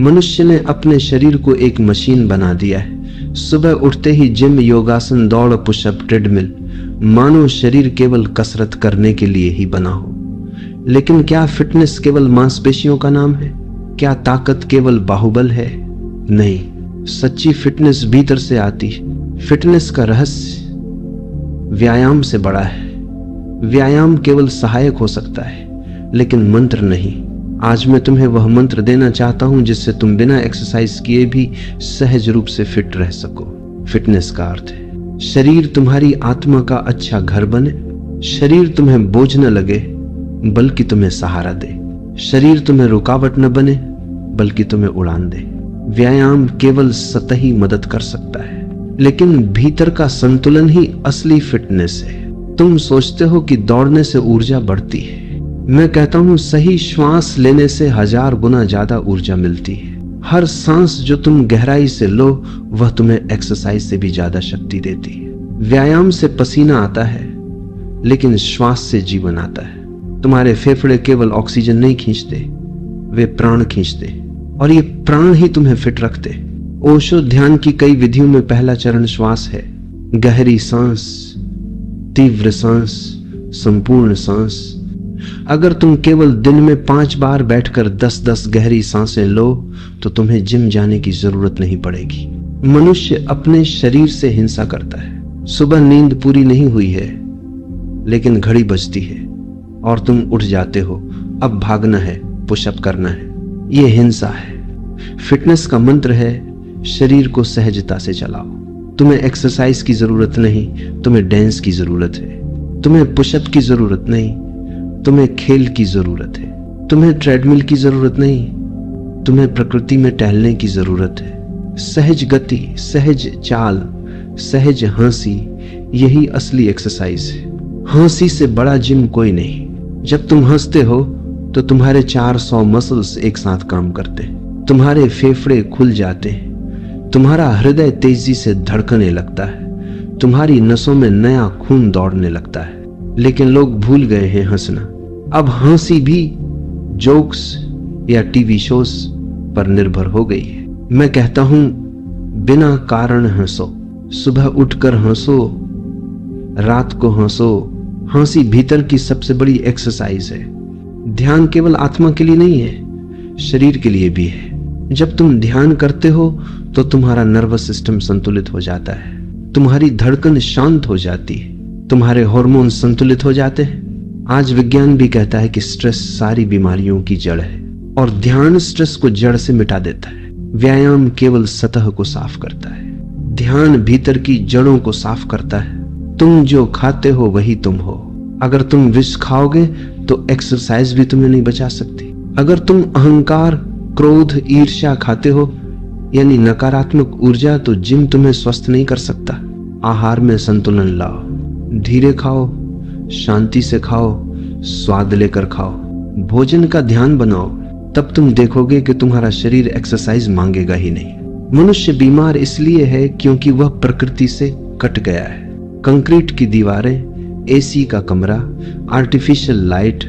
मनुष्य ने अपने शरीर को एक मशीन बना दिया है। सुबह उठते ही जिम, योगासन, दौड़, पुशअप, ट्रेडमिल, मानो शरीर केवल कसरत करने के लिए ही बना हो। लेकिन क्या फिटनेस केवल मांसपेशियों का नाम है? क्या ताकत केवल बाहुबल है? नहीं, सच्ची फिटनेस भीतर से आती है। फिटनेस का रहस्य व्यायाम से बड़ा है। व्यायाम केवल सहायक हो सकता है, लेकिन मंत्र नहीं। आज मैं तुम्हें वह मंत्र देना चाहता हूं जिससे तुम बिना एक्सरसाइज किए भी सहज रूप से फिट रह सको। फिटनेस का अर्थ है शरीर तुम्हारी आत्मा का अच्छा घर बने। शरीर तुम्हें बोझ न लगे, बल्कि तुम्हें सहारा दे। शरीर तुम्हें रुकावट न बने, बल्कि तुम्हें उड़ान दे। व्यायाम केवल सतही मदद कर सकता है, लेकिन भीतर का संतुलन ही असली फिटनेस है। तुम सोचते हो कि दौड़ने से ऊर्जा बढ़ती है। मैं कहता हूं सही श्वास लेने से 1000 गुना ज्यादा ऊर्जा मिलती है। हर सांस जो तुम गहराई से लो, वह तुम्हें एक्सरसाइज से भी ज्यादा शक्ति देती है। व्यायाम से पसीना आता है, लेकिन श्वास से जीवन आता है। तुम्हारे फेफड़े केवल ऑक्सीजन नहीं खींचते, वे प्राण खींचते, और ये प्राण ही तुम्हें फिट रखते। ओशो ध्यान की कई विधियों में पहला चरण श्वास है। गहरी सांस, तीव्र सांस, संपूर्ण सांस। अगर तुम केवल दिन में 5 बार बैठकर 10-10 गहरी सांसें लो, तो तुम्हें जिम जाने की जरूरत नहीं पड़ेगी। मनुष्य अपने शरीर से हिंसा करता है। सुबह नींद पूरी नहीं हुई है, लेकिन घड़ी बजती है और तुम उठ जाते हो। अब भागना है, पुशअप करना है। यह हिंसा है। फिटनेस का मंत्र है शरीर को सहजता से चलाओ। तुम्हें एक्सरसाइज की जरूरत नहीं, तुम्हें डांस की जरूरत है। तुम्हें पुशअप की जरूरत नहीं, तुम्हें खेल की जरूरत है। तुम्हें ट्रेडमिल की जरूरत नहीं, तुम्हें प्रकृति में टहलने की जरूरत है। सहज गति, सहज चाल, सहज हंसी, यही असली एक्सरसाइज है। हंसी से बड़ा जिम कोई नहीं। जब तुम हंसते हो तो तुम्हारे 400 मसल्स एक साथ काम करते हैं। तुम्हारे फेफड़े खुल जाते हैं। तुम्हारा हृदय तेजी से धड़कने लगता है। तुम्हारी नसों में नया खून दौड़ने लगता है। लेकिन लोग भूल गए हैं हंसना। अब हंसी भी जोक्स या टीवी शोज पर निर्भर हो गई है। मैं कहता हूं बिना कारण हंसो। सुबह उठकर हंसो, रात को हंसो। हंसी भीतर की सबसे बड़ी एक्सरसाइज है। ध्यान केवल आत्मा के लिए नहीं है, शरीर के लिए भी है। जब तुम ध्यान करते हो तो तुम्हारा नर्वस सिस्टम संतुलित हो जाता है। तुम्हारी धड़कन शांत हो जाती है। तुम्हारे हार्मोन संतुलित हो जाते हैं। आज विज्ञान भी कहता है कि स्ट्रेस सारी बीमारियों की जड़ है, और ध्यान स्ट्रेस को जड़ से मिटा देता है। व्यायाम केवल सतह को साफ करता है, ध्यान भीतर की जड़ों को साफ करता है। तुम जो खाते हो वही तुम हो। अगर तुम विष खाओगे तो एक्सरसाइज भी तुम्हें नहीं बचा सकती। अगर तुम अहंकार, क्रोध, ईर्ष्या खाते हो, यानी नकारात्मक ऊर्जा, तो जिम तुम्हें स्वस्थ नहीं कर सकता। आहार में संतुलन लाओ, धीरे खाओ, शांति से खाओ, स्वाद लेकर खाओ, भोजन का ध्यान बनाओ। तब तुम देखोगे कि तुम्हारा शरीर एक्सरसाइज मांगेगा ही नहीं। मनुष्य बीमार इसलिए है क्योंकि वह प्रकृति से कट गया है। कंक्रीट की दीवारें, एसी का कमरा, आर्टिफिशियल लाइट।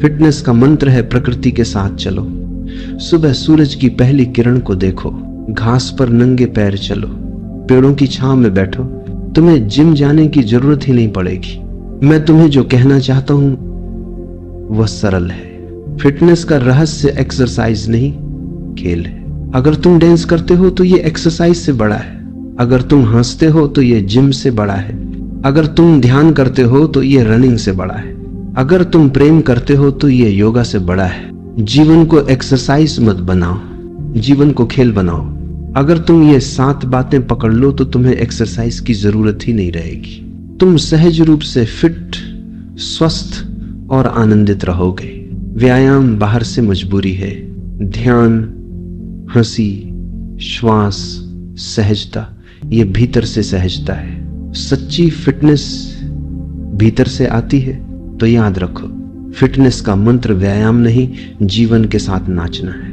फिटनेस का मंत्र है प्रकृति के साथ चलो। सुबह सूरज की पहली किरण को देखो, घास पर नंगे पैर चलो, पेड़ों की छांव में बैठो। तुम्हें जिम जाने की जरूरत ही नहीं पड़ेगी। मैं तुम्हें जो कहना चाहता हूं वह सरल है। फिटनेस का रहस्य एक्सरसाइज नहीं, खेल है। अगर तुम डांस करते हो तो ये एक्सरसाइज से बड़ा है। अगर तुम हंसते हो तो ये जिम से बड़ा है। अगर तुम ध्यान करते हो तो ये रनिंग से बड़ा है। अगर तुम प्रेम करते हो तो ये योगा से बड़ा है। जीवन को एक्सरसाइज मत बनाओ, जीवन को खेल बनाओ। अगर तुम ये 7 बातें पकड़ लो तो तुम्हें एक्सरसाइज की जरूरत ही नहीं रहेगी। तुम सहज रूप से फिट, स्वस्थ और आनंदित रहोगे। व्यायाम बाहर से मजबूरी है, ध्यान, हंसी, श्वास, सहजता, ये भीतर से सहजता है। सच्ची फिटनेस भीतर से आती है। तो याद रखो, फिटनेस का मंत्र व्यायाम नहीं, जीवन के साथ नाचना है।